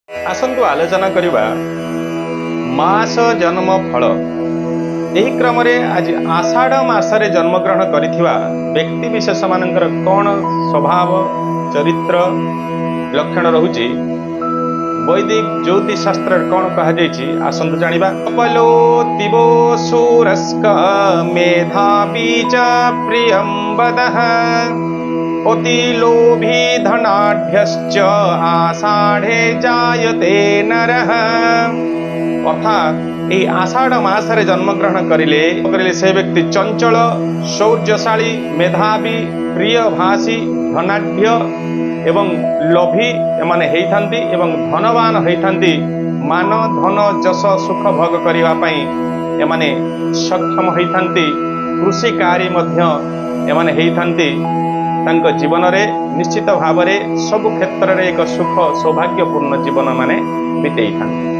आसंतु आलोचना करिबा मास जन्म फल। एही क्रम रे आज आषाढ़ मासरे जन्मग्रहण करिथिबा व्यक्ति विशेष मानकर कौन स्वभाव चरित्र लक्षण रहुची वैदिक ज्योतिष शास्त्र कौन कहा जाइछि आसंतु जानिबा। कपलो दिवो सूरस्क मेधावी च प्रियं वदः अति लोभी धनाढ्यश्च आषाढ़े जायते नरः। अर्थात यही आषाढ़ मासरे जन्मग्रहण करिले से व्यक्ति चंचल शौर्यशाली मेधावी प्रियभाषी धनाढ्य एवं लोभी एमाने हेइथांती एवं धनवान हेइथांती। मान धन जस सुख भोग करिवा पई एमाने सक्षम हेइथांती। कृषि कार्य मध्य एमाने हेइथांती। तांको जीवन रे निश्चित भाव रे सब क्षेत्र रे एक सुख सौभाग्यपूर्ण जीवन माने बितेइथांती।